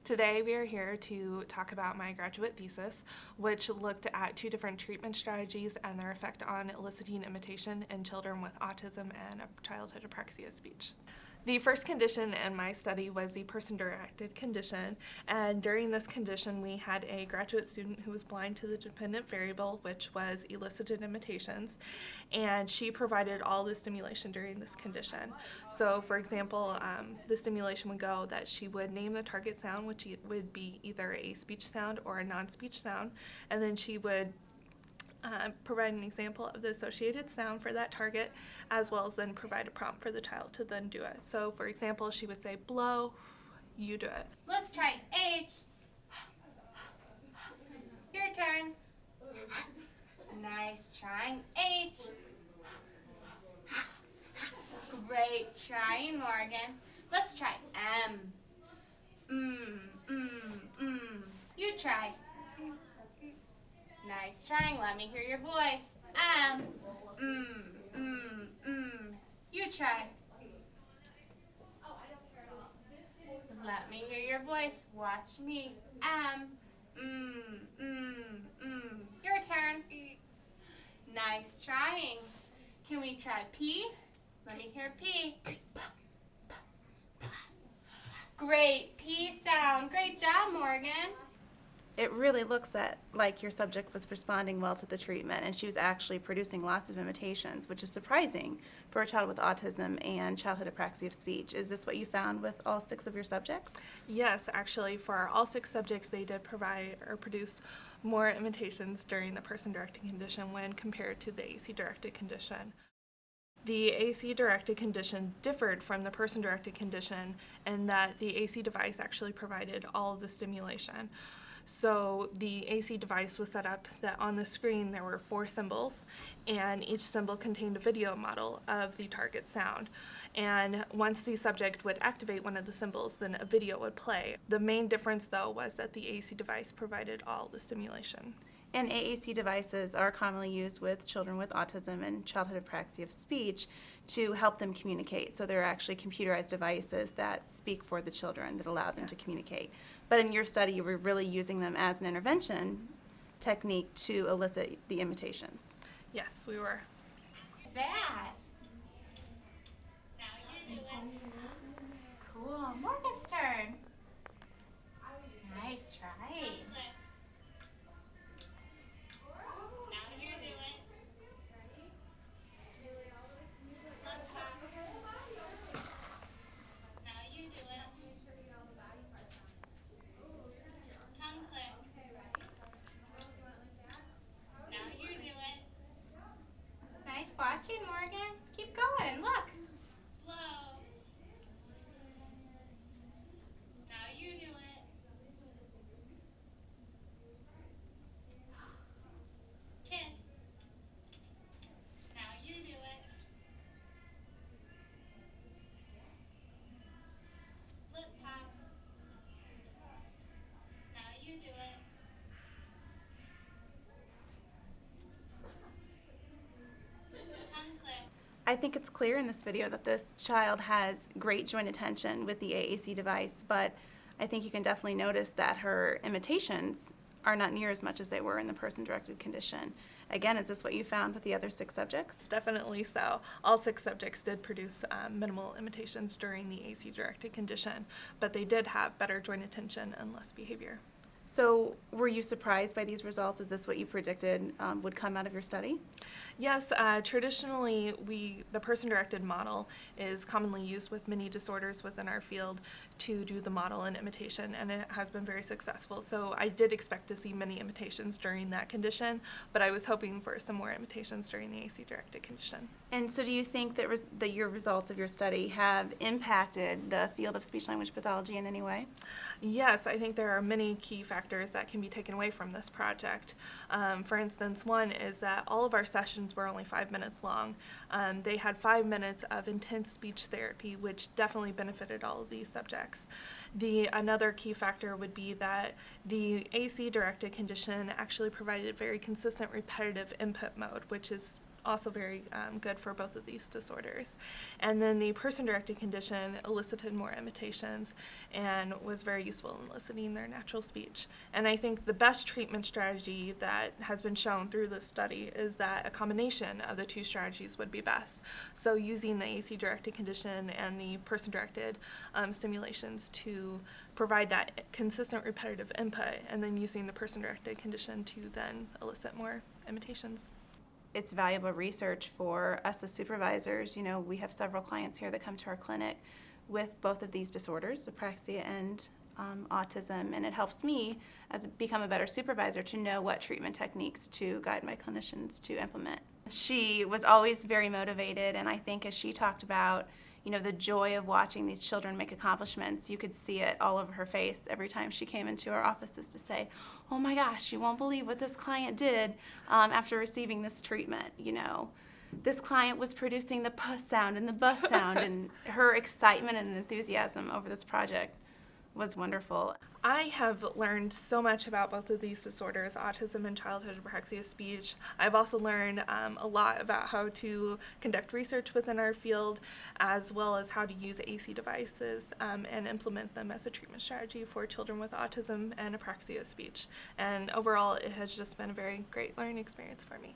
Today we are here to talk about my graduate thesis, which looked at two different treatment strategies and their effect on eliciting imitation in children with autism and childhood apraxia of speech. The first condition in my study was the person-directed condition, and during this condition we had a graduate student who was blind to the dependent variable, which was elicited imitations, and she provided all the stimulation during this condition. So for example, the stimulation would go that she would name the target sound, which would be either a speech sound or a non-speech sound, and then she would provide an example of the associated sound for that target, as well as then provide a prompt for the child to then do it. So for example, she would say, blow, you do it. Let's try H. Your turn. Nice trying H. Great trying, Morgan. Let's try M. You try. Nice trying. Let me hear your voice. You try. Let me hear your voice. Watch me. Your turn. Nice trying. Can we try P? Let me hear P. Great P sound. Great job, Morgan. It really looks like your subject was responding well to the treatment, and she was actually producing lots of imitations, which is surprising for a child with autism and childhood apraxia of speech. Is this what you found with all 6 of your subjects? Yes, actually, for all 6 subjects, they did provide or produce more imitations during the person-directed condition when compared to the AC-directed condition. The AC-directed condition differed from the person-directed condition in that the AC device actually provided all of the stimulation. So the AC device was set up that on the screen there were 4 symbols, and each symbol contained a video model of the target sound. And once the subject would activate one of the symbols, then a video would play. The main difference, though, was that the AC device provided all the stimulation. And AAC devices are commonly used with children with autism and childhood apraxia of speech to help them communicate. So they're actually computerized devices that speak for the children, that allow them to communicate. But in your study, you were really using them as an intervention technique to elicit the imitations. Yes, we were. That. Now you do it. Cool. Morgan's turn. Nice try. Watching, Morgan. Keep going. Look. Blow. Now you do it. Kiss. Now you do it. Lip pop. Now you do it. I think it's clear in this video that this child has great joint attention with the AAC device, but I think you can definitely notice that her imitations are not near as much as they were in the person-directed condition. Again, is this what you found with the other 6 subjects? Definitely so. All 6 subjects did produce minimal imitations during the AC-directed condition, but they did have better joint attention and less behavior. So were you surprised by these results? Is this what you predicted would come out of your study? Yes, traditionally the person-directed model is commonly used with many disorders within our field to do the model and imitation, and it has been very successful. So I did expect to see many imitations during that condition, but I was hoping for some more imitations during the AC-directed condition. And so do you think that your results of your study have impacted the field of speech-language pathology in any way? Yes, I think there are many key factors that can be taken away from this project. For instance, one is that all of our sessions were only 5 minutes long. They had 5 minutes of intense speech therapy, which definitely benefited all of these subjects. Another key factor would be that the AC-directed condition actually provided very consistent repetitive input mode, which is also very good for both of these disorders. And then the person-directed condition elicited more imitations and was very useful in eliciting their natural speech. And I think the best treatment strategy that has been shown through this study is that a combination of the two strategies would be best. So using the AC-directed condition and the person-directed stimulations to provide that consistent repetitive input, and then using the person-directed condition to then elicit more imitations. It's valuable research for us as supervisors. You know, we have several clients here that come to our clinic with both of these disorders, apraxia and autism, and it helps me as become a better supervisor to know what treatment techniques to guide my clinicians to implement. She was always very motivated, and I think as she talked about, you know, the joy of watching these children make accomplishments, you could see it all over her face every time she came into our offices to say, oh my gosh, you won't believe what this client did after receiving this treatment. You know, this client was producing the puss sound and the bus sound, and her excitement and enthusiasm over this project was wonderful. I have learned so much about both of these disorders, autism and childhood apraxia of speech. I've also learned a lot about how to conduct research within our field, as well as how to use AC devices and implement them as a treatment strategy for children with autism and apraxia of speech. And overall, it has just been a very great learning experience for me.